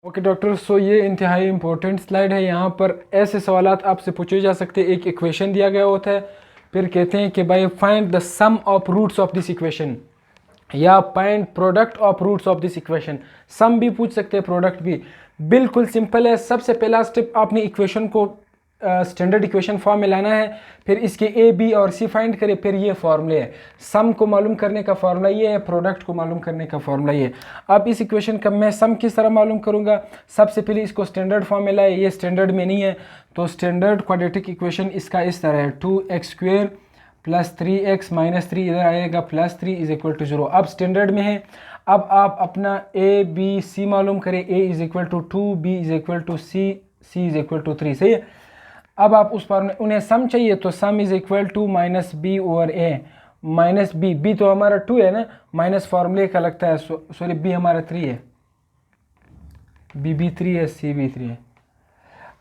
Okay doctor, सो ये इंतहाई important slide है। यहाँ पर ऐसे सवालात आपसे पूछे जा सकते हैं। एक इक्वेशन दिया गया होता है, फिर कहते हैं कि भाई find the sum of roots of this equation या find product of roots of this equation. Sum भी पूछ सकते हैं, प्रोडक्ट भी। बिल्कुल सिंपल है। सबसे पहला स्टेप, आपने इक्वेशन को स्टैंडर्ड इक्वेशन फॉर्म में लाना है, फिर इसके ए बी और सी फाइंड करें, फिर ये फार्मूले है। सम को मालूम करने का फार्मूला ये है, प्रोडक्ट को मालूम करने का फार्मूला ये है। अब इस इक्वेशन का मैं सम किस तरह मालूम करूंगा? सबसे पहले इसको स्टैंडर्ड फॉर्म में लाए, ये स्टैंडर्ड में नहीं है, तो स्टैंडर्ड क्वाड्रेटिक इक्वेशन इसका इस तरह है, 2x² प्लस 3x माइनस 3 इधर आएगा प्लस 3 इज इक्वल टू 0। अब स्टैंडर्ड में है। अब आप अपना ए बी सी मालूम करें। A is equal to 2, B is equal to C, C is equal to 3। सही है। अब आप उस पर उन्हें सम चाहिए, तो sum is equal to minus B over A minus B. B तो हमारा 2 है ना, माइनस फॉर्मूले का लगता है, सॉरी बी हमारा 3 है, बी बी 3 है, सी बी 3 है।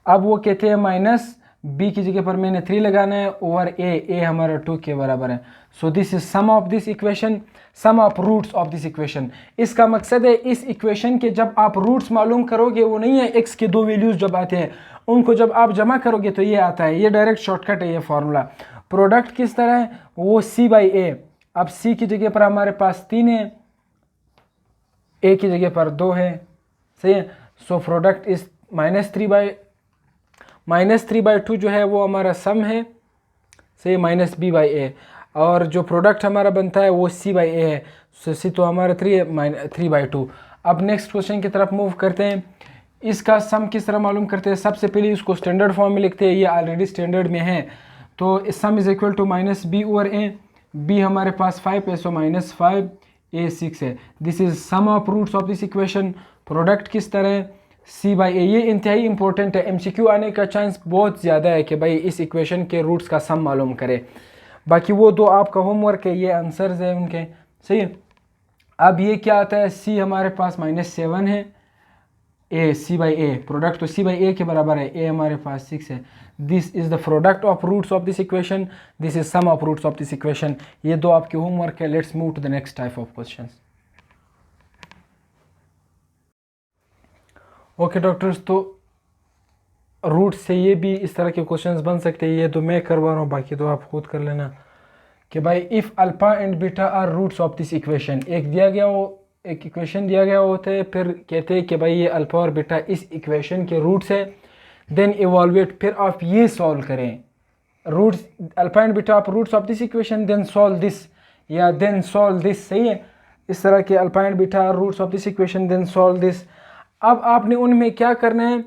अब वो कहते हैं माइनस बी की जगह पर मैंने 3 लगाना है ओवर ए हमारा 2 के बराबर है। So this is sum of this equation, sum of roots of this equation. इसका मकसद है इस इक्वेशन के जब आप रूट्स मालूम करोगे, वो नहीं है एक्स के दो वैल्यूज जब आते हैं उनको जब आप जमा करोगे तो ये आता है, ये डायरेक्ट शॉर्टकट है ये फॉर्मूला। प्रोडक्ट किस तरह है? वो सी बाई ए। अब सी की जगह पर हमारे पास 3 है, ए की जगह पर 2 है। सही है। सो प्रोडक्ट इज -3/2 जो है वो हमारा सम है, से माइनस बी बाई ए। और जो प्रोडक्ट हमारा बनता है वो सी बाई ए है। सो सी तो हमारा 3 है, -3/2। अब नेक्स्ट क्वेश्चन की तरफ मूव करते हैं। इसका सम किस तरह मालूम करते हैं? सबसे पहले इसको स्टैंडर्ड फॉर्म में लिखते हैं, ये ऑलरेडी स्टैंडर्ड में है। तो sum is equal to minus B over A. B हमारे पास 5 है, सो -5, ए 6 है। This is sum of roots of this equation. Product किस तरह? C by A. ये इंतहाई इंपॉर्टेंट है, एमसीक्यू आने का चांस बहुत ज़्यादा है कि भाई इस इक्वेशन के रूट्स का सम मालूम करे। बाकी वो दो आपका होमवर्क है, ये आंसर्स है उनके। सही है। अब ये क्या आता है? सी हमारे पास -7 है, ए सी बाई ए। प्रोडक्ट तो सी बाई ए के बराबर है, ए हमारे पास 6 है। This is the product of roots of this equation, this is sum of roots of this equation. ये दो आपके होमवर्क है। Let's move to the next type of questions. Okay doctors, तो रूट से ये भी इस तरह के क्वेश्चंस बन सकते हैं। ये तो मैं करवा रहा हूँ, बाकी तो आप खुद कर लेना। कि भाई if alpha and beta are roots of this equation, एक इक्वेशन दिया गया होता है, फिर कहते हैं कि भाई ये अल्फा और बीटा इस इक्वेशन के रूट्स है। देन इवॉल्वेट, फिर आप ये सॉल्व करें। रूट्स अल्फा एंड बीटा आप roots of this equation, then solve this, या देन सॉल्व दिस। सही है। इस तरह के alpha and beta roots of this equation, then solve this. अब आपने उनमें क्या करना है?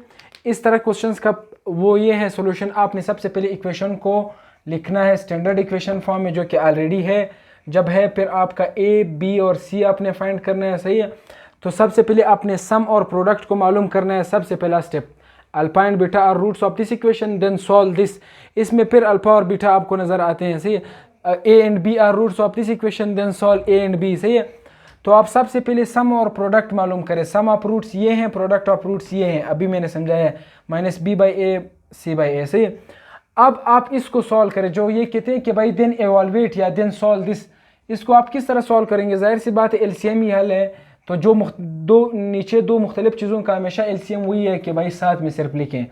इस तरह क्वेश्चंस का वो ये है सॉल्यूशन। आपने सबसे पहले इक्वेशन को लिखना है स्टैंडर्ड इक्वेशन फॉर्म में, जो कि ऑलरेडी है। जब है फिर आपका ए बी और सी आपने फाइंड करना है। सही है। तो सबसे पहले आपने सम और प्रोडक्ट को मालूम करना है। सबसे पहला step, alpha and beta are roots of this equation, then solve this. इसमें फिर अल्फा और बीटा आपको नजर आते हैं। सही है। A and B are roots of this equation, then solve A and B. सही है। तो आप सबसे पहले सम और प्रोडक्ट मालूम करें। सम ऑफ रूट्स ये हैं, प्रोडक्ट ऑफ रूट्स ये हैं, अभी मैंने समझाया है, minus B by A C by A. सही है। अब आप इसको सॉल्व करें, जो ये कहते हैं कि भाई देन एवॉल्वेट या देन सॉल्व दिस। इसको आप किस तरह सॉल्व करेंगे? जाहिर सी बात है एलसीएम ही हल है। तो जो नीचे दो मुख्तलिफ चीज़ों का हमेशा एलसीएम वही है कि भाई साथ में सिर्फ लिखें।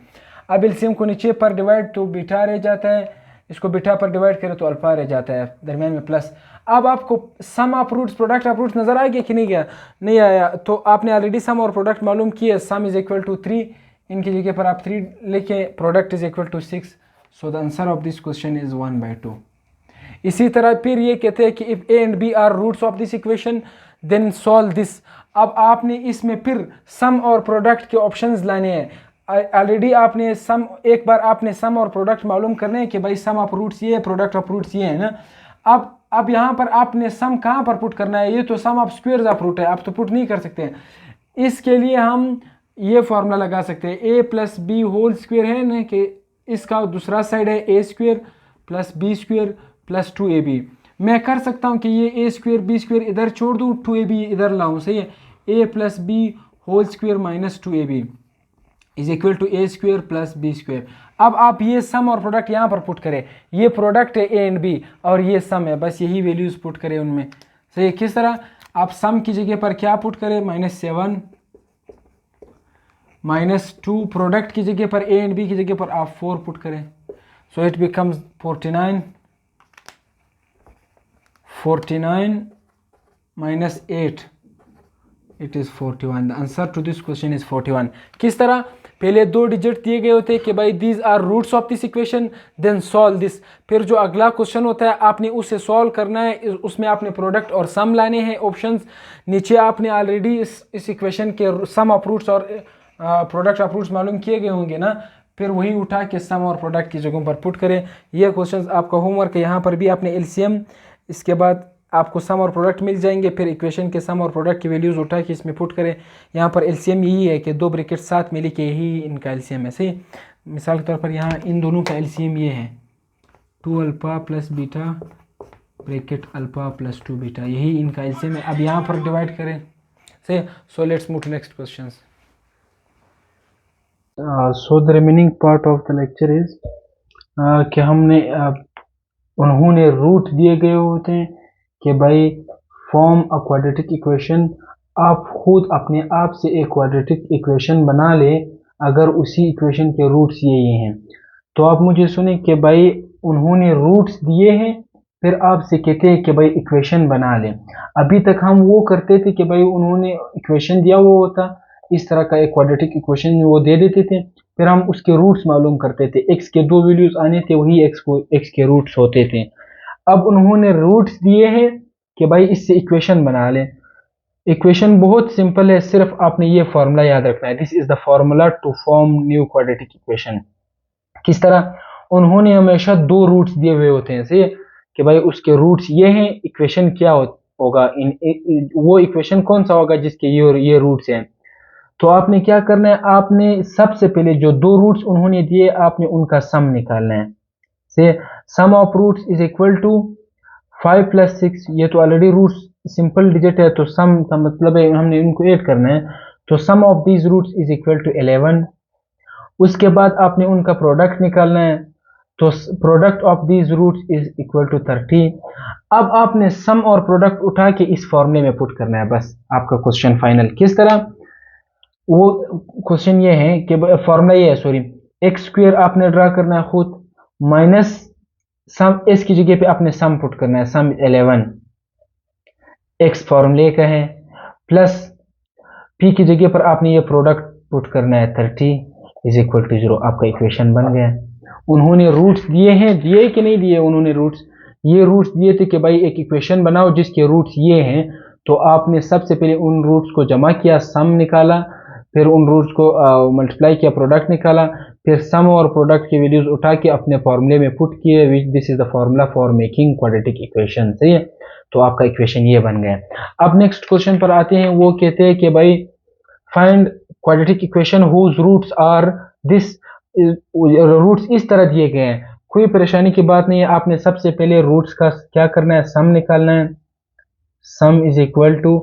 अब एलसीएम को नीचे पर डिवाइड तो बीटा रह जाता है, इसको बीटा पर डिवाइड करें तो अल्फा रह जाता है, दरमियान में प्लस। अब आपको sum of roots product of roots नजर आ गया कि नहीं गया? नहीं आया। तो आपने ऑलरेडी सम और प्रोडक्ट मालूम किए। सम इज इक्वल टू 3, इनकी जगह पर आप 3 लिखें, product is equal to 6। So the answer of this question is 1/2। इसी तरह फिर ये कहते हैं कि if A and B are roots of this equation, then solve this. अब आपने इसमें फिर सम और प्रोडक्ट के ऑप्शंस लाने हैं। ऑलरेडी आपने सम, एक बार आपने सम और प्रोडक्ट मालूम करने हैं कि भाई सम ऑफ रूट्स ये है, प्रोडक्ट ऑफ रूट्स ये है ना। अब यहाँ पर आपने सम कहाँ पर पुट करना है? ये तो sum of squares of root है, आप तो पुट नहीं कर सकते हैं। इसके लिए हम ये फॉर्मूला लगा सकते हैं, A plus B whole square है ना, कि इसका दूसरा साइड है A square plus B square plus 2ab। मैं कर सकता हूँ कि ये ए स्क्वायर बी स्क्वायर इधर छोड़ दूँ, 2ab इधर लाऊँ। सही है। A plus B whole square minus 2ab is equal to A square plus B square. अब आप ये सम और प्रोडक्ट यहाँ पर पुट करें। ये प्रोडक्ट है ए एंड बी और ये सम है, बस यही वैल्यूज पुट करें उनमें। सही है। किस तरह? आप सम की जगह पर क्या पुट करें? -7 -2 प्रोडक्ट की जगह पर ए एंड बी की जगह पर आप 4 पुट करें, so it becomes 49 -8 it is 41। The answer to this question is 41। किस तरह? पहले 2 डिजिट दिए गए होते हैं कि भाई these are roots of this equation, then solve this. फिर जो अगला क्वेश्चन होता है आपने उसे सॉल्व करना है, उसमें आपने प्रोडक्ट और सम लाने हैं ऑप्शंस। नीचे आपने ऑलरेडी इस इक्वेशन के सम ऑफ रूट्स और प्रोडक्ट ऑफ रूट्स मालूम किए गए होंगे ना, फिर वही उठा के सम और प्रोडक्ट की जगहों पर पुट करें। यह क्वेश्चन आपका होमवर्क है। यहाँ पर भी आपने एलसीएम, इसके बाद आपको सम और प्रोडक्ट मिल जाएंगे, फिर इक्वेशन के सम और प्रोडक्ट की वैल्यूज़ उठा के इसमें पुट करें। यहाँ पर एलसीएम यही है कि 2 ब्रैकेट साथ में लिखे, यही इनका एलसीएम है। सही, मिसाल के तौर पर यहाँ इन दोनों का एलसीएम ये है 2 alpha plus beta bracket alpha plus 2 beta, यही इनका एलसीएम है। अब यहाँ पर डिवाइड करें। सही, so let's move to next question. So the remaining part of the lecture is कि हमने उन्होंने रूट दिए गए होते हैं कि भाई फॉर्म अ क्वाड्रेटिक इक्वेशन। आप खुद अपने आप से एक क्वाड्रेटिक इक्वेशन बना ले अगर उसी इक्वेशन के रूट्स ये हैं। तो आप मुझे सुने कि भाई उन्होंने रूट्स दिए हैं, फिर आपसे कहते हैं कि भाई इक्वेशन बना लें। अभी तक हम वो करते थे कि भाई उन्होंने इक्वेशन दिया हुआ होता, इस तरह का एक क्वाड्रेटिक इक्वेशन वो दे देते थे, फिर हम उसके रूट्स मालूम करते थे। एक्स के 2 वैल्यूज आने थे, वही एक्स के रूट्स होते थे। अब उन्होंने रूट्स दिए हैं कि भाई इससे इक्वेशन बना लें। इक्वेशन बहुत सिंपल है, सिर्फ आपने ये फॉर्मूला याद रखना है। This is the formula to form new quadratic equation. किस तरह? उन्होंने हमेशा 2 रूट्स दिए हुए होते हैं से कि भाई उसके रूट्स ये हैं, इक्वेशन क्या होगा, वो इक्वेशन कौन सा होगा जिसके ये रूट्स हैं। तो आपने क्या करना है, आपने सबसे पहले जो 2 रूट्स उन्होंने दिए आपने उनका सम निकालना है। से sum of roots is equal to 5 plus 6, ये तो ऑलरेडी रूट्स सिंपल डिजिट है, तो सम का मतलब है हमने इनको ऐड करना है। तो sum of these roots is equal to 11। उसके बाद आपने उनका प्रोडक्ट निकालना है, तो product of these roots is equal to 30। अब आपने सम और प्रोडक्ट उठा के इस फॉर्मूले में पुट करना है, बस आपका क्वेश्चन फाइनल। किस तरह? वो क्वेश्चन ये है कि फॉर्मूला ये है, सॉरी, एक्स स्क्वायर आपने ड्रा करना है खुद, माइनस सम, एस की जगह पे आपने सम पुट करना है, सम 11 एक्स फॉर्मूले का है, प्लस पी की जगह पर आपने ये प्रोडक्ट पुट करना है 30 इज इक्वल टू 0। आपका इक्वेशन बन गया। उन्होंने रूट्स दिए हैं, दिए कि नहीं दिए? उन्होंने रूट्स, ये रूट्स दिए थे कि भाई एक इक्वेशन बनाओ जिसके रूट्स ये हैं। तो आपने सबसे पहले उन रूट्स को जमा किया, सम निकाला, फिर उन रूट्स को मल्टीप्लाई किया, प्रोडक्ट निकाला, फिर सम और प्रोडक्ट की वैल्यूज उठा के अपने फॉर्मूले में पुट किए, which this is the formula for making quadratic equation. सही है, तो आपका इक्वेशन ये बन गया। अब नेक्स्ट क्वेश्चन पर आते हैं। वो कहते हैं कि भाई find quadratic equation whose roots are this, roots इस तरह दिए गए हैं। कोई परेशानी की बात नहीं है, आपने सबसे पहले रूट्स का क्या करना है, सम निकालना है। Sum is equal to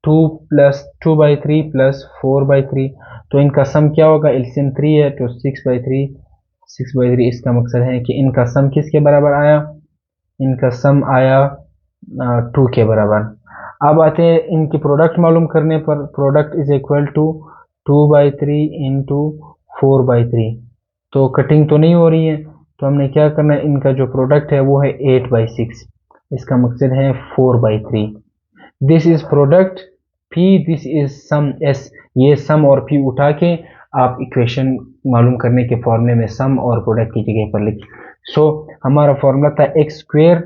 2 plus 2/3 plus 4/3। तो इनका सम क्या होगा? एलसीएम 3 है, तो 6/3। इसका मकसद है कि इनका सम किसके बराबर आया? इनका सम आया 2 के बराबर। अब आते हैं इनकी प्रोडक्ट मालूम करने पर। Product is equal to 2/3 into 4/3। तो कटिंग तो नहीं हो रही है, तो हमने क्या करना है, इनका जो प्रोडक्ट है वो है 8/6। इसका मकसद है 4/3। This is product P, this is sum S। ये सम और P उठा के आप इक्वेशन मालूम करने के फॉर्मूले में सम और प्रोडक्ट की जगह पर लिख। सो हमारा फॉर्मूला था X square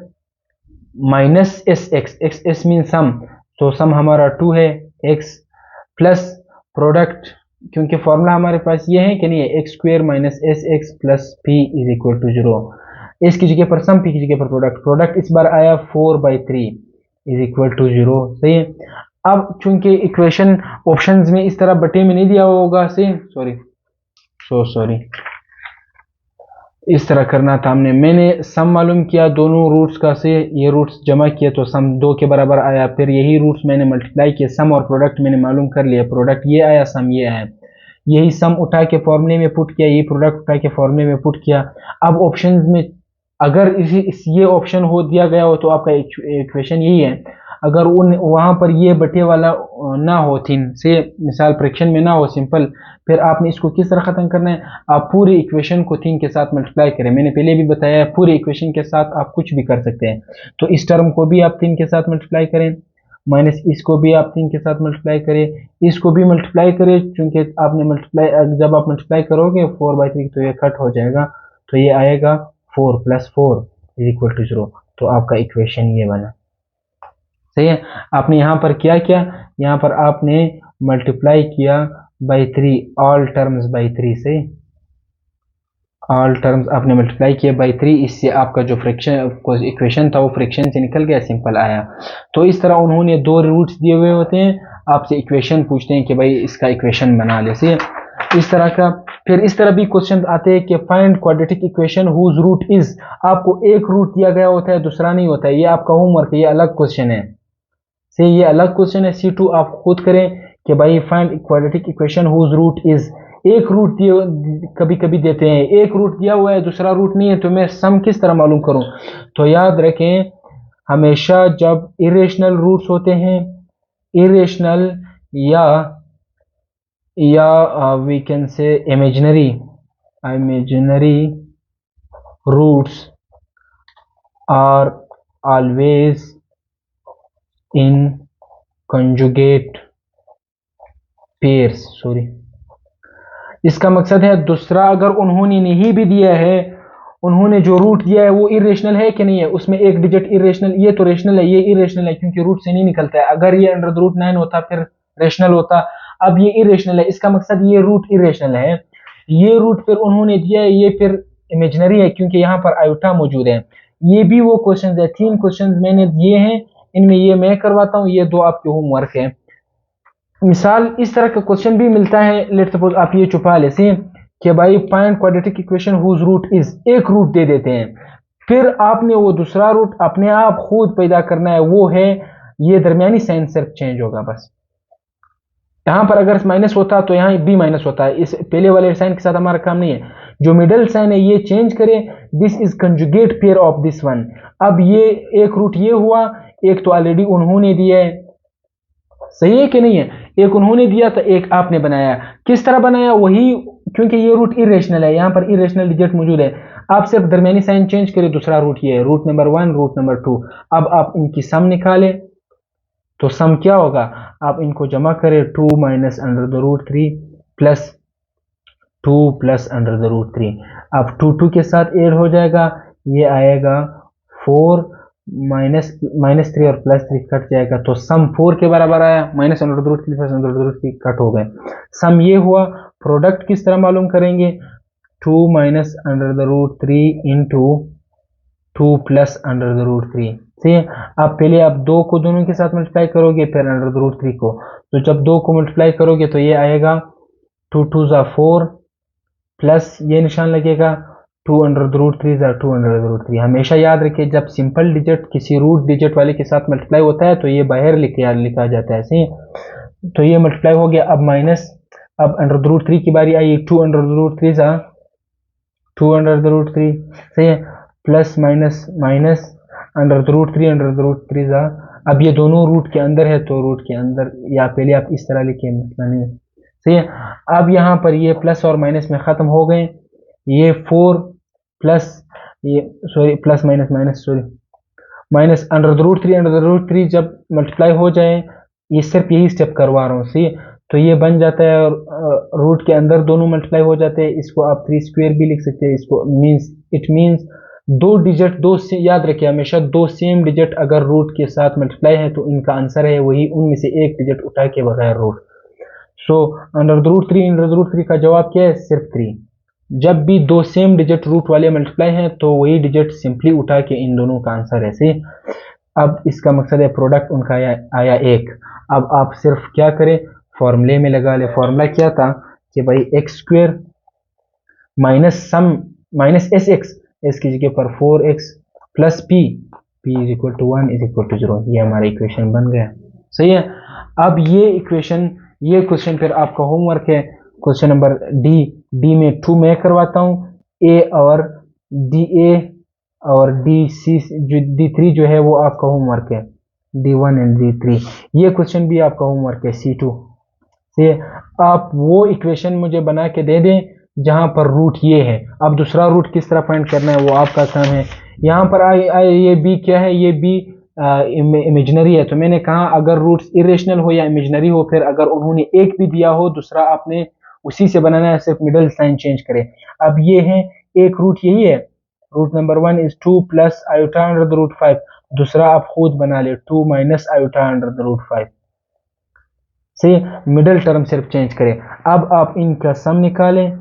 minus S X, X S mean sum, तो सम हमारा 2 है x, प्लस प्रोडक्ट, क्योंकि फॉर्मूला हमारे पास ये है कि नहीं है, X square minus S X plus P is equal to 0। S की जगह पर सम, P की जगह पर प्रोडक्ट। प्रोडक्ट इस बार आया 4/3 इज इक्वल टू 0। सही है। अब चूंकि इक्वेशन ऑप्शंस में इस तरह बटे में नहीं दिया होगा, से सॉरी इस तरह करना था हमने। मैंने सम मालूम किया दोनों रूट्स का, से ये रूट्स जमा किए तो सम 2 के बराबर आया। फिर यही रूट्स मैंने मल्टीप्लाई किए, सम और प्रोडक्ट मैंने मालूम कर लिया। प्रोडक्ट ये आया, सम ये आया। यही सम उठा के फॉर्मूले में पुट किया, यही प्रोडक्ट उठा के फॉर्मूले में पुट किया। अब ऑप्शंस में अगर ये ऑप्शन हो दिया गया हो तो आपका इक्वेशन यही है। अगर उन वहां पर ये बटे वाला ना हो 3 से, मिसाल फ्रैक्शन में ना हो सिंपल, फिर आपने इसको किस तरह ख़त्म करना है, आप पूरी इक्वेशन को 3 के साथ मल्टीप्लाई करें। मैंने पहले भी बताया है पूरी इक्वेशन के साथ आप कुछ भी कर सकते हैं। तो इस टर्म को भी आप 3 के साथ मल्टीप्लाई करें, माइनस इसको भी आप 3 के साथ मल्टीप्लाई करें, इसको भी मल्टीप्लाई करें, क्योंकि आपने मल्टीप्लाई, जब आप मल्टीप्लाई करोगे 4/3 तो ये कट हो जाएगा, तो ये आएगा 4 + 4 = 0। तो आपका इक्वेशन ये बना। सही है। आपने यहाँ पर क्या किया, यहाँ पर आपने मल्टीप्लाई किया बाई 3, ऑल टर्म्स बाई 3 से, ऑल टर्म्स आपने मल्टीप्लाई किया बाई 3, इससे आपका जो फ्रैक्शन इक्वेशन था वो फ्रैक्शन से निकल गया, सिंपल आया। तो इस तरह उन्होंने 2 रूट्स दिए हुए होते हैं, आपसे इक्वेशन पूछते हैं कि भाई इसका इक्वेशन बना ले। सही है, इस तरह का। फिर इस तरह भी क्वेश्चन आते हैं कि find quadratic equation whose root is, आपको एक रूट दिया गया होता है दूसरा नहीं होता है, ये आपका होमवर्क है, ये अलग क्वेश्चन है। से ये अलग क्वेश्चन है, C2 आप खुद करें कि भाई find quadratic equation whose root is, एक रूट दिए कभी कभी देते हैं, एक रूट दिया हुआ है दूसरा रूट नहीं है, तो मैं सम किस तरह मालूम करूं। तो याद रखें हमेशा जब इरेशनल रूट्स होते हैं, इरेशनल या we can say imaginary roots are always in conjugate pairs, sorry, इसका मकसद है दूसरा अगर उन्होंने नहीं भी दिया है, उन्होंने जो रूट दिया है वो इरेशनल है कि नहीं है, उसमें एक डिजिट इरेशनल, ये तो रेशनल है, ये इरेशनल है क्योंकि रूट से नहीं निकलता है। अगर ये √9 होता फिर रेशनल होता, अब ये इरेशनल है, इसका मकसद ये रूट इरेशनल है। ये रूट फिर उन्होंने दिया है, ये फिर इमेजिनरी है क्योंकि यहाँ पर आयोटा मौजूद है। ये भी वो क्वेश्चन है, 3 क्वेश्चन मैंने दिए हैं, इनमें ये मैं करवाता हूँ, ये 2 आपके होमवर्क है। मिसाल इस तरह का क्वेश्चन भी मिलता है, लेट सपोज आप ये छुपा लेते कि भाई find quadratic equation whose root is, एक रूट दे देते हैं, फिर आपने वो दूसरा रूट अपने आप खुद पैदा करना है, वो है ये दरमियानी साइन सिर्फ चेंज होगा बस। यहां पर अगर माइनस होता तो यहाँ भी माइनस होता है, इस पहले वाले साइन के साथ हमारा काम नहीं है। जो मिडल साइन है ये चेंज करें, this is conjugate pair of this one. अब ये एक रूट ये हुआ, एक तो ऑलरेडी उन्होंने दिया है, सही है कि नहीं है, एक उन्होंने दिया तो एक आपने बनाया। किस तरह बनाया, वही, क्योंकि ये रूट इरेशनल है, यहाँ पर इरेशनल डिजिट मौजूद है, आप सिर्फ दरमियानी साइन चेंज करें, दूसरा रूट ये है, रूट नंबर 1 रूट नंबर 2। अब आप इनकी सम निकालें, तो सम क्या होगा, आप इनको जमा करें, 2 - √3 प्लस 2 प्लस √3। अब 2 के साथ ऐड हो जाएगा, ये आएगा 4 -3 और +3 कट जाएगा, तो सम 4 के बराबर आया, -√3 प्लस √3 कट हो गए, सम ये हुआ। प्रोडक्ट किस तरह मालूम करेंगे, 2 -√3 इंटू 2 प्लस √3। ठीक है, अब पहले आप 2 को दोनों के साथ मल्टीप्लाई करोगे, फिर √3 को, तो जब 2 को मल्टीप्लाई करोगे तो ये आएगा 2 2 ज़ा 4 प्लस ये निशान लगेगा 2 √3 ज़ा 2 √3। हमेशा याद रखिए जब सिंपल डिजिट किसी रूट डिजिट वाले के साथ मल्टीप्लाई होता है तो ये बाहर लिखा जाता है। सही, तो ये मल्टीप्लाई हो गया। अब माइनस, अब √3 की बारी आई, 2 √3 ज़ा 2 √3, सही है, प्लस माइनस माइनस √3 ज़ा, अब ये दोनों रूट के अंदर है तो रूट के अंदर, या पहले आप इस तरह लिखे, मसला नहीं, सही है। अब यहाँ पर ये प्लस और माइनस में ख़त्म हो गए, ये 4 प्लस ये, sorry, plus minus minus, sorry, minus √3 जब मल्टीप्लाई हो जाए, ये सिर्फ यही स्टेप करवा रहा हूँ, सही, तो ये बन जाता है, रूट के अंदर दोनों मल्टीप्लाई हो जाते हैं। इसको आप 3² भी लिख सकते हैं, इसको इट मीन्स 2 डिजिट, याद रखिए हमेशा 2 सेम डिजिट अगर रूट के साथ मल्टीप्लाई है तो इनका आंसर है वही, उनमें से एक डिजिट उठा के बगैर रूट। सो √3 का जवाब क्या है, सिर्फ 3। जब भी 2 सेम डिजिट रूट वाले मल्टीप्लाई हैं तो वही डिजिट सिंपली उठा के इन दोनों का आंसर है, सही। अब इसका मकसद है प्रोडक्ट उनका आया 1। अब आप सिर्फ क्या करें, फॉर्मूले में लगा ले। फॉर्मूला क्या था कि भाई x² minus sum minus SX, S की जगह पर 4x प्लस p = 1 = 0, ये हमारा इक्वेशन बन गया, सही है। अब ये इक्वेशन, ये क्वेश्चन फिर आपका होमवर्क है, क्वेश्चन नंबर डी में 2 मैं करवाता हूँ, a और DA और DC, जो D3 जो है वो आपका होमवर्क है। D1 and D3। ये क्वेश्चन भी आपका होमवर्क है C2 से। आप वो इक्वेशन मुझे बना के दे दें जहां पर रूट ये है। अब दूसरा रूट किस तरह फाइंड करना है वो आपका काम है। यहाँ पर ये बी क्या है, ये बी इमेजिनरी है, तो मैंने कहा अगर रूट्स इरेशनल हो या इमेजिनरी हो, फिर अगर उन्होंने एक भी दिया हो दूसरा आपने उसी से बनाना है, सिर्फ मिडल साइन चेंज करें। अब ये है एक रूट यही है, root number 1 is 2 plus iota under the root 5। दूसरा आप खुद बना ले 2 minus iota under the root 5 से मिडल टर्म सिर्फ चेंज करें। अब आप इनका सम निकालें,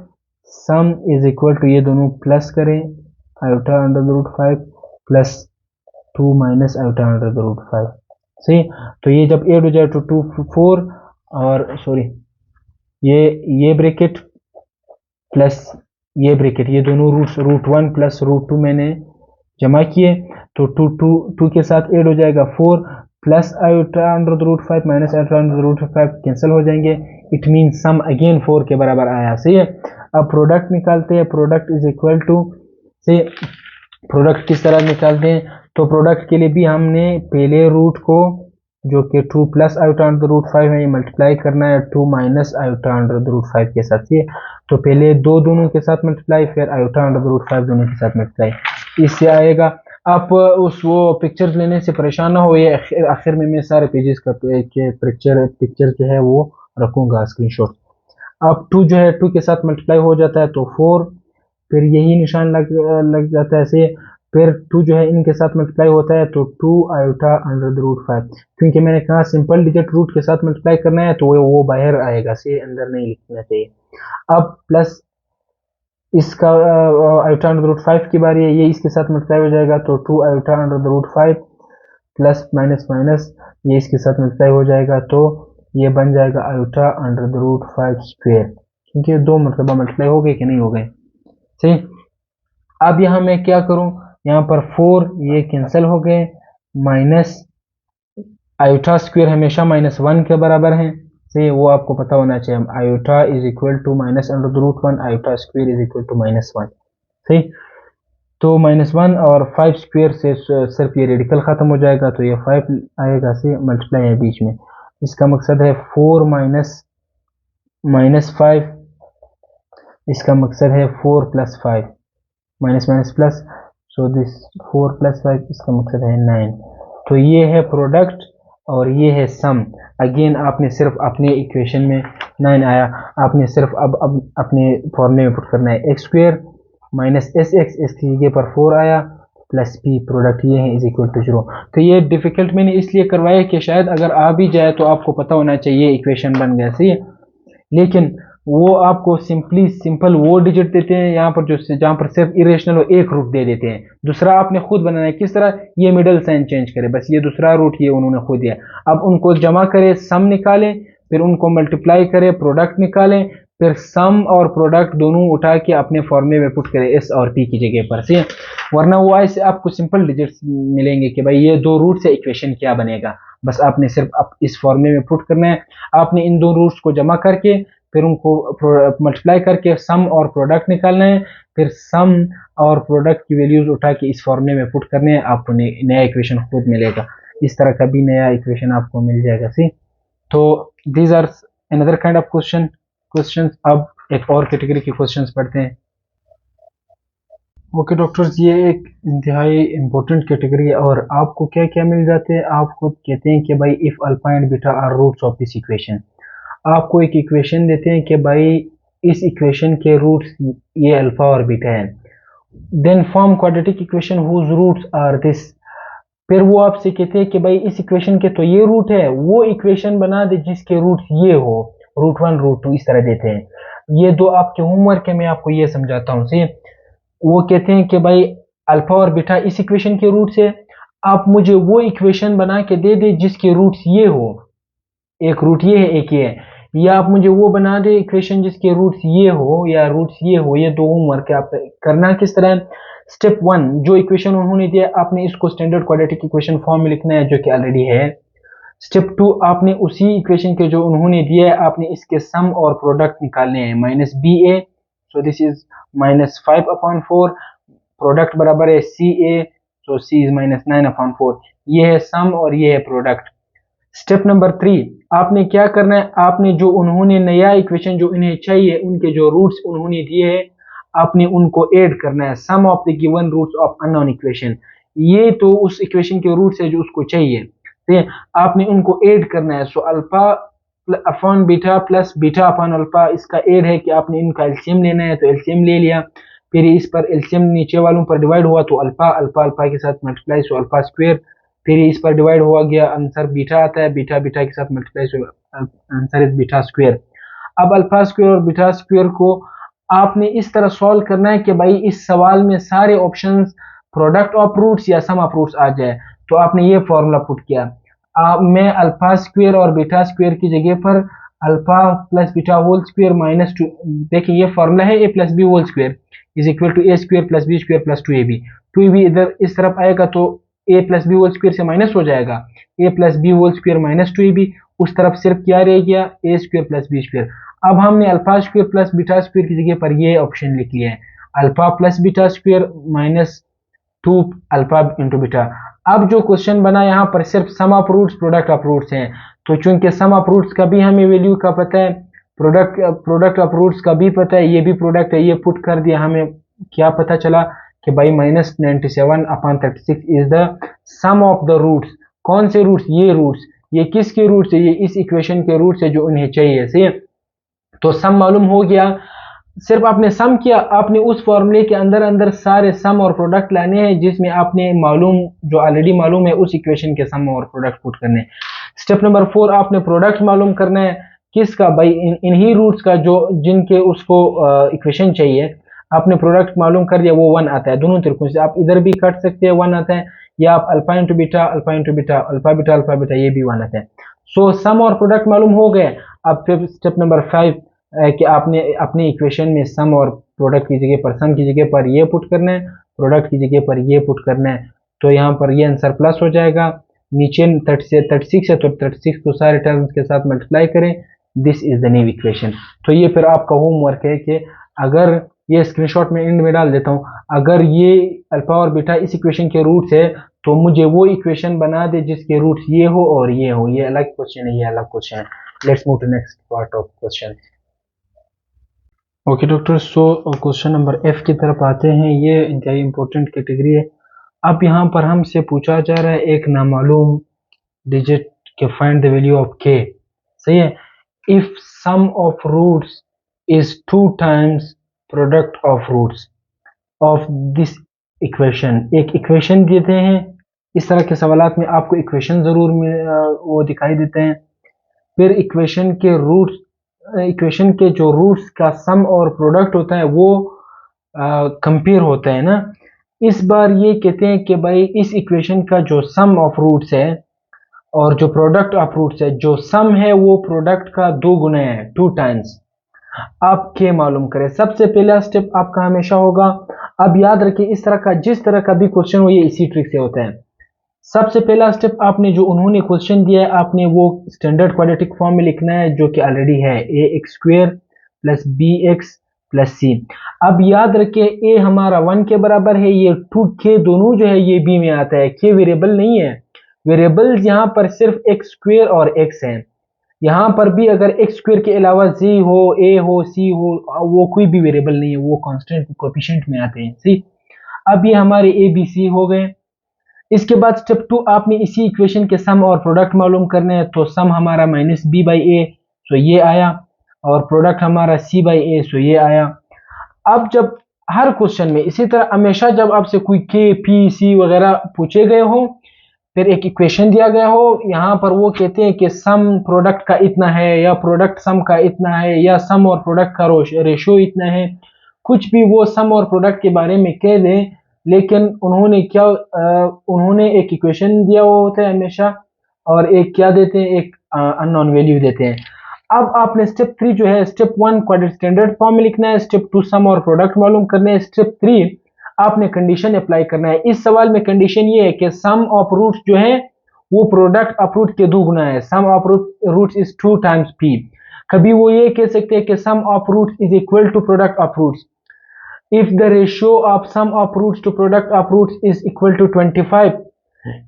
सम इज इक्वल टू ये दोनों प्लस करें iota under the root 5 plus 2 minus iota under the root 5। सही, तो ये जब ऐड हो जाए तो 2 4 और सॉरी ये ब्रैकेट प्लस ये ब्रैकेट, ये दोनों रूट्स रूट 1 प्लस रूट 2 मैंने जमा किए, तो 2 के साथ ऐड हो जाएगा 4 plus iota under the root 5 minus iota under the root 5 cancel हो जाएंगे। इट मीन सम अगेन 4 के बराबर आया। सही है, अब प्रोडक्ट निकालते हैं। प्रोडक्ट इज इक्वल टू से प्रोडक्ट किस तरह निकालते हैं, तो प्रोडक्ट के लिए भी हमने पहले रूट को जो कि 2 plus iota under the root 5 है ये मल्टीप्लाई करना है 2 minus iota under the root 5 के साथ। ये तो पहले दोनों के साथ मल्टीप्लाई, फिर आयोटा अंडर द रूट 5 दोनों के साथ मल्टीप्लाई, इससे आएगा। आप उस वो पिक्चर्स लेने से परेशान ना हो, ये आखिर में मैं सारे पेजेस का पिक्चर जो है वो रखूंगा स्क्रीनशॉट। अब 2 जो है 2 के साथ मल्टीप्लाई हो जाता है तो 4, फिर यही निशान लग जाता है ऐसे, फिर 2 जो है इनके साथ मल्टीप्लाई होता है तो 2 आयोटा अंडर द रूट 5। क्योंकि मैंने कहा सिंपल डिजिट रूट के साथ मल्टीप्लाई करना है तो वो बाहर आएगा, से अंदर नहीं लिखना चाहिए। अब प्लस इसका आयोटा अंडर द रूट 5 की बारी है, ये इसके साथ मल्टीप्लाई हो जाएगा तो 2 iota under the root 5 plus minus minus ये इसके साथ मल्टीप्लाई हो जाएगा तो ये बन जाएगा iota under the root 5 square, क्योंकि दो मरतबा मल्टीप्लाई हो गए कि नहीं हो गए। सही, अब यहाँ मैं क्या करूँ, यहाँ पर 4 ये कैंसिल हो गए, माइनस आयोटा स्क्वायर हमेशा -1 के बराबर है। सही, वो आपको पता होना चाहिए। Iota is equal to minus under the root 1 iota square is equal to -1। सही, तो -1 और 5 स्क्वायर से सिर्फ ये रेडिकल खत्म हो जाएगा तो ये 5 आएगा, से मल्टीप्लाई है बीच में। इसका मकसद है 4 माइनस 5, इसका मकसद है 4 plus 5 minus minus plus, so this 4 plus 5 इसका मकसद है 9। तो ये है प्रोडक्ट और ये है सम। अगेन आपने सिर्फ अपने इक्वेशन में 9 आया, आपने सिर्फ अब अपने फॉर्मूले में पुट करना है X square minus S x, इसकी जगह पर 4 आया प्लस पी, प्रोडक्ट ये है इज इक्वल टू 0। तो ये डिफिकल्ट मैंने इसलिए करवाया कि शायद अगर आ भी जाए तो आपको पता होना चाहिए इक्वेशन बन गया। सही है, लेकिन वो आपको सिंपल वो डिजिट देते हैं यहाँ पर जो जहाँ पर सिर्फ इरेशनल हो एक रूट दे देते हैं। दूसरा आपने खुद बनाना है, किस तरह, ये मिडल साइन चेंज करे, बस ये दूसरा रूट ये उन्होंने खुद दिया। अब उनको जमा करें, सम निकालें, फिर उनको मल्टीप्लाई करें, प्रोडक्ट निकालें, फिर सम और प्रोडक्ट दोनों उठा के अपने फॉर्मूले में पुट करें एस और पी की जगह पर। सही, वरना वो ऐसे आपको सिंपल डिजिट्स मिलेंगे कि भाई ये दो रूट से इक्वेशन क्या बनेगा, बस आपने सिर्फ इस फॉर्मूले में पुट करना है। आपने इन दो रूट्स को जमा करके फिर उनको मल्टीप्लाई करके सम और प्रोडक्ट निकालना है, फिर सम और प्रोडक्ट की वैल्यूज उठा के इस फॉर्मूले में पुट करने हैं, आपको नया इक्वेशन खुद मिलेगा। इस तरह का भी नया इक्वेशन आपको मिल जाएगा। सी, तो these are another kind of question. अब एक और कैटेगरी के क्वेश्चंस पढ़ते हैं। ओके डॉक्टर्स, ये एक इंतहाई इम्पोर्टेंट कैटेगरी है और आपको क्या क्या मिल जाते हैं, आप खुद कहते हैं कि भाई if alpha and beta are roots of this equation. आपको एक इक्वेशन देते हैं कि भाई इस इक्वेशन के रूट्स ये अल्फा और बीटा है, then form quadratic equation whose roots are this. फिर वो आपसे कहते हैं कि भाई इस इक्वेशन के तो ये रूट है, वो इक्वेशन बना दे जिसके रूट्स ये हो, रूट 1 रूट 2 इस तरह देते हैं। ये दो आपके होमवर्क है, मैं आपको ये समझाता हूँ। सही, वो कहते हैं कि भाई अल्फा और बीटा इस इक्वेशन के रूट्स है, आप मुझे वो इक्वेशन बना के दे दे जिसके रूट्स ये हो, एक रूट ये है एक ये है, या आप मुझे वो बना दे इक्वेशन जिसके रूट्स ये हो या रूट्स ये हो। ये दो होमवर्क है, आप करना किस तरह। स्टेप 1 जो इक्वेशन उन्होंने दिया आपने इसको स्टैंडर्ड क्वाड्रेटिक इक्वेशन फॉर्म में लिखना है जो कि ऑलरेडी है। स्टेप 2 आपने उसी इक्वेशन के जो उन्होंने दिया है आपने इसके सम और प्रोडक्ट निकालने हैं, minus B A, so this is -5/4, product बराबर है सी ए, सो c इज -9/4। ये है सम और ये है प्रोडक्ट। स्टेप नंबर 3, आपने क्या करना है, आपने जो उन्होंने नया इक्वेशन जो इन्हें चाहिए उनके जो रूट्स उन्होंने दिए हैं आपने उनको ऐड करना है। Sum of the given roots of unknown equation, ये तो उस इक्वेशन के रूट्स है जो उसको चाहिए, ठीक है, आपने उनको ऐड करना है। So alpha upon beta plus beta upon alpha, इसका ऐड है कि आपने इनका एलसीएम लेना है, तो एलसीएम ले लिया, फिर इस पर एलसीएम नीचे वालों पर डिवाइड हुआ तो अल्फा अल्फा अल्फा के साथ मल्टीप्लाई, सो अल्फा स्क्वायर, फिर इस पर डिवाइड हुआ गया, आंसर बीटा आता है, बीटा बीटा के साथ multiply, so answer is beta square. अब अल्फा स्क्वायर और बीटा स्क्वायर को आपने इस तरह सॉल्व करना है कि भाई इस सवाल में सारे ऑप्शंस प्रोडक्ट ऑफ रूट्स या सम ऑफ रूट्स आ जाए, तो आपने ये फॉर्मूला पुट किया। मैं अल्फा स्क्वायर और बीटा स्क्वायर की जगह पर alpha plus beta whole square -2, देखिए ये फॉर्मूला है a plus B whole square is equal to a square plus B square plus 2ab। 2ab इधर इस तरफ आएगा तो a plus B whole square से माइनस हो जाएगा, a plus B whole square minus 2ab, उस तरफ सिर्फ क्या रह गया a square plus B square. अब हमने alpha square plus beta square की जगह पर ये ऑप्शन लिख लिया है, alpha plus beta square -2 alpha into beta. अब जो क्वेश्चन बना यहाँ पर सिर्फ sum of roots product of roots हैं, तो चूंकि सम ऑफ रूट्स का भी हमें वैल्यू का पता है, प्रोडक्ट ऑफ रूट्स का भी पता है, ये भी प्रोडक्ट है, ये पुट कर दिया, हमें क्या पता चला कि भाई -97/36 is the sum of the roots. कौन से रूट्स? ये रूट्स। ये किसके रूट्स है? ये इस इक्वेशन के रूट्स है जो उन्हें चाहिए। सही है, तो सम मालूम हो गया। सिर्फ आपने सम किया, आपने उस फॉर्मूले के अंदर अंदर सारे सम और प्रोडक्ट लाने हैं जिसमें आपने मालूम जो ऑलरेडी मालूम है उस इक्वेशन के सम और प्रोडक्ट पुट करने हैं। स्टेप नंबर 4, आपने प्रोडक्ट मालूम करना है किसका? भाई इन्हीं रूट्स का जो जिनके उसको इक्वेशन चाहिए, आपने प्रोडक्ट मालूम कर दिया, वो 1 आता है दोनों तरीकों से। आप इधर भी काट सकते हैं 1 आता है, या आप alpha into beta alpha into beta alpha beta alpha beta ये भी 1 आता है। सो सम और प्रोडक्ट मालूम हो गए। अब फिर स्टेप नंबर 5 कि आपने अपनी इक्वेशन में सम और प्रोडक्ट की जगह पर सम की जगह पर ये पुट करना है, प्रोडक्ट की जगह पर ये पुट करना है, तो यहाँ पर ये आंसर प्लस हो जाएगा। नीचे 36 है तो 36 को सारे टर्म्स के साथ मल्टीप्लाई करें, this is the new equation. तो ये फिर आपका होमवर्क है कि अगर ये स्क्रीनशॉट में एंड में डाल देता हूँ, अगर ये अल्फा और बीटा इस इक्वेशन के रूट्स है तो मुझे वो इक्वेशन बना दे जिसके रूट्स ये हो और ये हो। ये अलग क्वेश्चन है, ये अलग क्वेश्चन है। Let's move to next part of question. Okay doctor, so question number F की तरफ आते हैं। ये इंतहाई इंपॉर्टेंट कैटेगरी है। अब यहाँ पर हमसे पूछा जा रहा है एक नामालूम डिजिट के find the value of k। सही है, if sum of roots is 2 times product of roots of this equation. एक इक्वेशन देते हैं, इस तरह के सवालात में आपको इक्वेशन जरूर वो दिखाई देते हैं, फिर इक्वेशन के रूट्स, इक्वेशन के जो रूट्स का सम और प्रोडक्ट होता है वो कंपेयर होता है ना। इस बार ये कहते हैं कि भाई इस इक्वेशन का जो सम ऑफ रूट्स है और जो प्रोडक्ट ऑफ रूट्स है, जो सम है वो प्रोडक्ट का 2 गुना है, 2 टाइम्स। आप के मालूम करें। सबसे पहला स्टेप आपका हमेशा होगा, अब याद रखिए इस तरह का जिस तरह का भी क्वेश्चन हो ये इसी ट्रिक से होता है। सबसे पहला स्टेप आपने जो उन्होंने क्वेश्चन दिया है आपने वो स्टैंडर्ड क्वाड्रेटिक फॉर्म में लिखना है जो कि ऑलरेडी है, ax² plus bx plus c। अब याद रखिए a हमारा 1 के बराबर है, ये 2k दोनों जो है ये b में आता है। k वेरिएबल नहीं है, वेरिएबल्स यहाँ पर सिर्फ x² और x है। यहाँ पर भी अगर x² के अलावा z हो, a हो, c हो, वो कोई भी वेरिएबल नहीं है, वो कांस्टेंट कोएफिशिएंट में आते हैं। सी, अब ये हमारे a b c हो गए। इसके बाद स्टेप 2 आपने इसी इक्वेशन के सम और प्रोडक्ट मालूम करने हैं, तो सम हमारा -b/a सो ये आया, और प्रोडक्ट हमारा c/a सो ये आया। अब जब हर क्वेश्चन में इसी तरह हमेशा जब आपसे कोई k p c वगैरह पूछे गए हो, फिर एक इक्वेशन दिया गया हो, यहाँ पर वो कहते हैं कि सम प्रोडक्ट का इतना है या प्रोडक्ट सम का इतना है या सम और प्रोडक्ट का रेशियो इतना है, कुछ भी वो सम और प्रोडक्ट के बारे में कह दें, लेकिन उन्होंने क्या उन्होंने एक इक्वेशन दिया हुआ होता है हमेशा, और एक क्या देते हैं, एक अननोन वैल्यू देते हैं। अब आपने स्टेप 3 जो है, स्टेप 1 क्वाड्रेटिक स्टैंडर्ड फॉर्म में लिखना है, स्टेप 2 सम और प्रोडक्ट मालूम करना है, स्टेप 3 आपने कंडीशन अप्लाई करना है। इस सवाल में कंडीशन ये है कि सम ऑफ रूट्स जो है वो प्रोडक्ट ऑफ रूट के 2 गुना है। Sum of roots is 2 times p। कभी वो ये कह सकते हैं कि sum of roots is equal to product of roots. If the ratio of sum of roots to product of roots is equal to 25।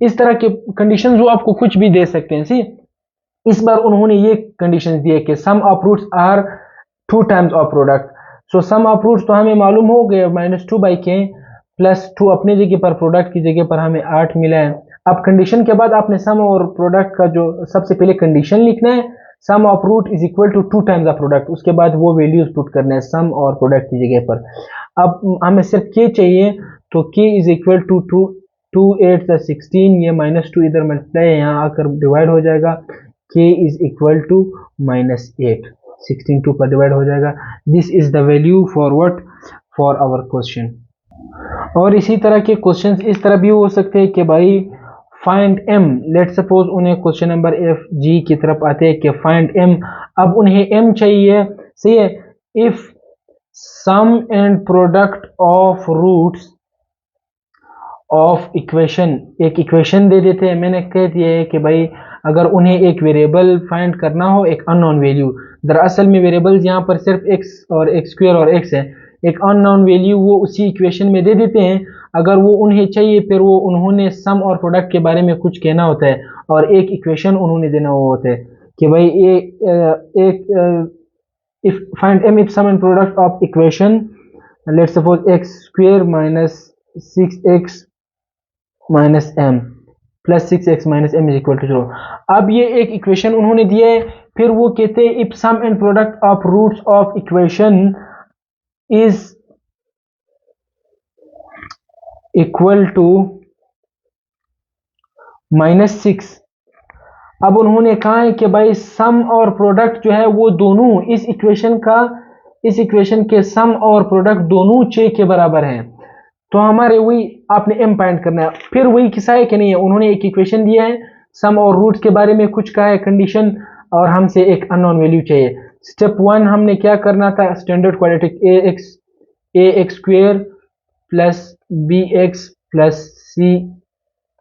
इस तरह के कंडीशन वो आपको कुछ भी दे सकते हैं। सी, इस बार उन्होंने ये कंडीशन दी है कि sum of roots are 2 times of product. So sum of roots तो हमें मालूम हो गए -2/k +2 अपनी जगह पर, प्रोडक्ट की जगह पर हमें 8 मिला है। अब कंडीशन के बाद आपने सम और प्रोडक्ट का जो सबसे पहले कंडीशन लिखना है, sum of root is equal to 2 times of product, उसके बाद वो वैल्यूज पुट करना है सम और प्रोडक्ट की जगह पर। अब हमें सिर्फ k चाहिए, तो k इज इक्वल टू 2 8 16, ये -2 इधर मल्टीप्लाई यहाँ आकर डिवाइड हो जाएगा, k इज इक्वल टू -8, 16 2 पर डिवाइड हो जाएगा। This is the value for what, for our question. और इसी तरह के क्वेश्चंस इस तरह भी हो सकते हैं कि भाई फाइंड m, लेट सपोज उन्हें क्वेश्चन नंबर f g की तरफ आते हैं कि फाइंड m। अब उन्हें m चाहिए, सही है। If sum and product of roots of equation, एक इक्वेशन दे देते हैं, मैंने कह दिया है कि भाई अगर उन्हें एक वेरिएबल फाइंड करना हो, एक अननोन वैल्यू, दरअसल में वेरिएबल्स यहाँ पर सिर्फ x और x² और x है, एक अननोन वैल्यू वो उसी इक्वेशन में दे देते हैं। अगर वो उन्हें चाहिए, फिर वो उन्होंने सम और प्रोडक्ट के बारे में कुछ कहना होता है और एक इक्वेशन उन्होंने देना हुआ होता है कि भाई if find m if sum and product of equation let suppose x² - 6x - m + 6x - m is equal to 0। अब ये एक इक्वेशन उन्होंने दिया है, फिर वो कहते हैं if sum and product of roots of equation is equal to -6। अब उन्होंने कहा है कि भाई सम और प्रोडक्ट जो है वो दोनों इस इक्वेशन के सम और प्रोडक्ट दोनों 6 के बराबर हैं। तो हमारे वही आपने m फाइंड करना है। फिर वही किस्सा है कि नहीं है, उन्होंने एक इक्वेशन दिया है, सम और रूट्स के बारे में कुछ कहा है कंडीशन, और हमसे एक अननोन वैल्यू चाहिए। स्टेप 1 हमने क्या करना था, standard quadratic ax² + bx + c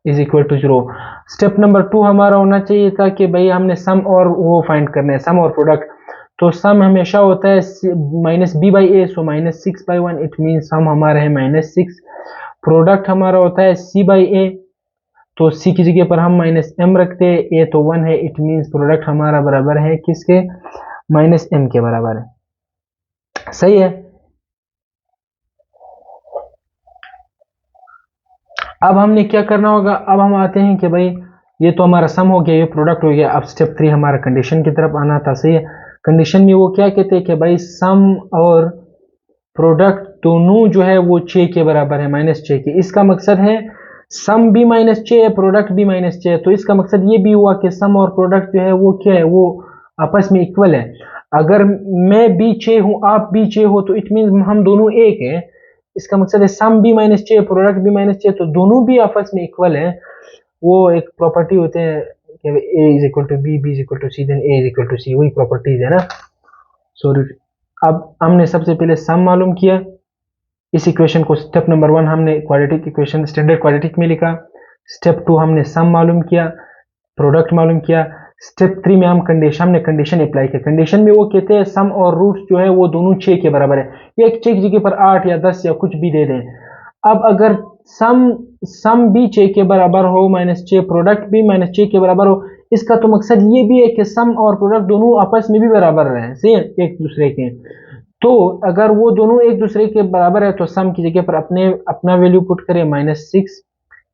is equal to 0। Step number 2 हमारा होना चाहिए था कि भाई हमने सम और वो फाइंड करना है, सम और प्रोडक्ट। तो सम हमेशा होता है -b/a, सो -6/1, इट मीन सम हमारा है -6। प्रोडक्ट हमारा होता है c/a, तो c की जगह पर हम -m रखते हैं, a तो 1 है, इट मीन प्रोडक्ट हमारा बराबर है किसके, -m के बराबर है। सही है। अब हमने क्या करना होगा, अब हम आते हैं कि भाई ये तो हमारा सम हो गया, ये प्रोडक्ट हो गया। अब स्टेप 3 हमारा कंडीशन की तरफ आना था। सही है। कंडीशन में वो क्या कहते हैं कि भाई सम और प्रोडक्ट दोनों जो है वो 6 के बराबर है, -6 के। इसका मकसद है सम भी -6 है, प्रोडक्ट भी -6 है, तो इसका मकसद ये भी हुआ कि सम और प्रोडक्ट जो है वो क्या है, वो आपस में इक्वल है। अगर मैं भी 6 हूं, आप भी 6 हो, तो इट मीन हम दोनों एक है। इसका मकसद है सम भी -6 है, प्रोडक्ट भी -6, तो दोनों भी आपस में इक्वल है। वो एक प्रॉपर्टी होते हैं कि a is equal to b, b is equal to c, then a is equal to c, वही प्रॉपर्टीज है ना। सॉरी, अब हमने सबसे पहले सम मालूम किया, इस इक्वेशन को स्टेप नंबर 1 हमने क्वाड्रेटिक इक्वेशन स्टैंडर्ड क्वाड्रेटिक में लिखा। स्टेप 2 हमने सम मालूम किया, प्रोडक्ट मालूम किया। स्टेप 3 में हमने कंडीशन अप्लाई किया। कंडीशन में वो कहते हैं सम और रूट्स जो है वो दोनों 6 के बराबर है, या एक 6 की जगह पर 8 या 10 या कुछ भी दे दें। अब अगर सम भी 6 के बराबर हो, -6, प्रोडक्ट भी -6 के बराबर हो, इसका तो मकसद ये भी है कि सम और प्रोडक्ट दोनों आपस में भी बराबर रहे, सही है, एक दूसरे के। तो अगर वो दोनों एक दूसरे के बराबर है, तो सम की जगह पर अपना वैल्यू पुट करें -6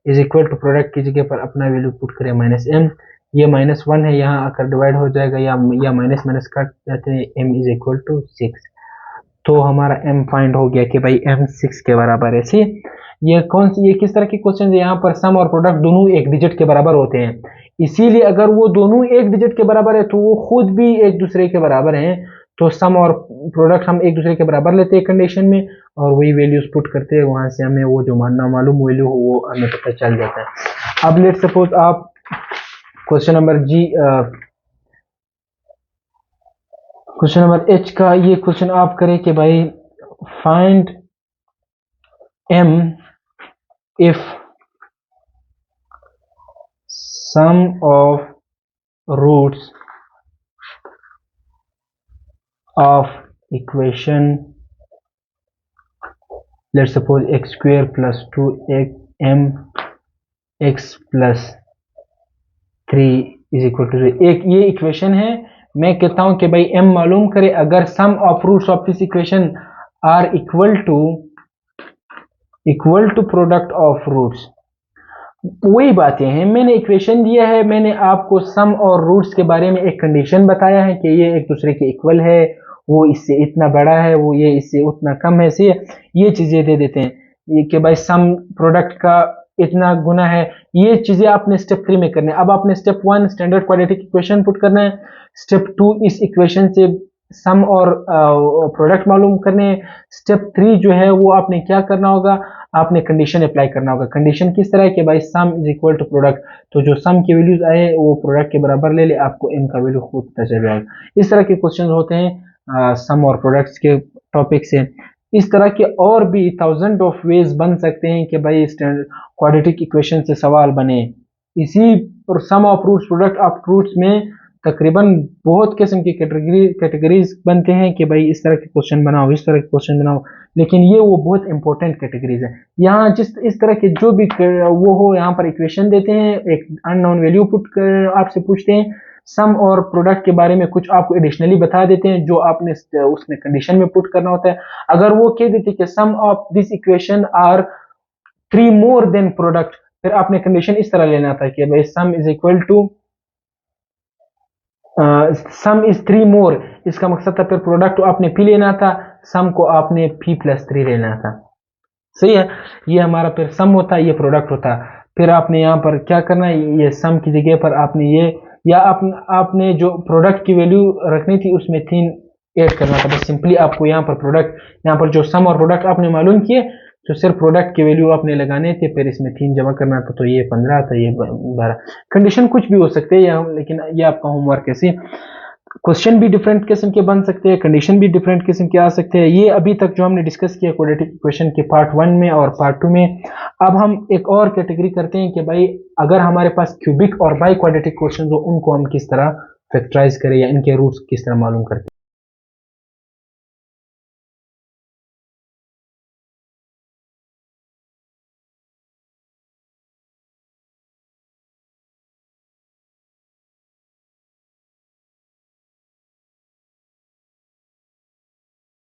इज इक्वल टू प्रोडक्ट की जगह पर अपना वैल्यू पुट करें -m। ये -1 है, यहाँ आकर डिवाइड हो जाएगा, या माइनस कट जाते हैं, m इज इक्वल टू 6। तो हमारा m फाइंड हो गया कि भाई m 6 के बराबर है। सी, ये किस तरह के क्वेश्चन है, यहाँ पर सम और प्रोडक्ट दोनों एक डिजिट के बराबर होते हैं, इसीलिए अगर वो दोनों एक डिजिट के बराबर है तो वो खुद भी एक दूसरे के बराबर हैं। तो सम और प्रोडक्ट हम एक दूसरे के बराबर लेते हैं कंडीशन में, और वही वैल्यूज पुट करते हैं, वहां से हमें वो जो मानना मालूम वैल्यू हो वो हमें पता चल जाता है। अब लेट सपोज आप क्वेश्चन नंबर h का ये क्वेश्चन आप करें कि भाई find m if sum of roots of equation let's suppose X square plus 2m x plus 3 is equal to, एक ये इक्वेशन है। मैं कहता हूं कि भाई m मालूम करे अगर sum of roots of this equation are equal to product of roots. वही बातें हैं, मैंने इक्वेशन दिया है, मैंने आपको सम और रूट्स के बारे में एक कंडीशन बताया है कि ये एक दूसरे के इक्वल है, वो इससे इतना बड़ा है, वो ये इससे उतना कम है, से ये चीजें दे देते हैं ये कि भाई सम प्रोडक्ट का इतना गुना है। ये चीजें आपने स्टेप 3 में करने, अब आपने step 1 standard quadratic equation put करना है, स्टेप 2 इस इक्वेशन से सम और प्रोडक्ट मालूम करने, स्टेप 3 जो है वो आपने क्या करना होगा, आपने कंडीशन अप्लाई करना होगा। कंडीशन किस तरह है कि भाई sum is equal to product, तो जो सम की वैल्यूज आए वो प्रोडक्ट के बराबर ले ले, आपको m का वैल्यू खुद पता चल जाएगा। इस तरह के क्वेश्चन होते हैं सम और प्रोडक्ट्स के टॉपिक से। इस तरह के और भी थाउजेंड ऑफ वेज बन सकते हैं कि भाई क्वाड्रेटिक इक्वेशन से सवाल बने। इसी sum of roots product of roots में तकरीबन बहुत किस्म की कैटेगरीज बनते हैं कि भाई इस तरह के क्वेश्चन बनाओ, इस तरह के क्वेश्चन बनाओ, लेकिन ये वो बहुत इंपॉर्टेंट कैटेगरीज है। यहाँ जिस इस तरह के जो भी वो हो, यहाँ पर इक्वेशन देते हैं, एक अननोन वैल्यू पुट कर आपसे पूछते हैं, सम और प्रोडक्ट के बारे में कुछ आपको एडिशनली बता देते हैं जो आपने उसमें कंडीशन में पुट करना होता है। अगर वो कह देते कि sum of this equation are 3 more than product, फिर आपने कंडीशन इस तरह लेना था कि भाई sum is equal to sum is 3 more, इसका मकसद था फिर प्रोडक्ट आपने पी लेना था, सम को आपने p प्लस 3 लेना था। सही है, ये हमारा फिर सम होता है, ये प्रोडक्ट होता है। फिर आपने यहाँ पर क्या करना है, ये सम की जगह पर आपने ये या आपने जो प्रोडक्ट की वैल्यू रखनी थी उसमें 3 ऐड करना था। बस सिंपली आपको यहाँ पर प्रोडक्ट, यहाँ पर जो सम और प्रोडक्ट आपने मालूम किए, तो सिर्फ प्रोडक्ट की वैल्यू आपने लगाने थे, फिर इसमें 3 जमा करना था, तो ये 15 था, ये 12। कंडीशन कुछ भी हो सकते हैं, लेकिन ये आपका होमवर्क है। क्वेश्चन भी डिफरेंट किस्म के बन सकते हैं, कंडीशन भी डिफरेंट किस्म के आ सकते हैं। ये अभी तक जो हमने डिस्कस किया क्वाड्रेटिक इक्वेशन के पार्ट 1 में और पार्ट 2 में। अब हम एक और कैटेगरी करते हैं कि भाई अगर हमारे पास क्यूबिक और बाई क्वाड्रेटिक क्वेश्चन हो, उनको हम किस तरह फैक्टराइज करें या इनके रूट्स किस तरह मालूम करते हैं।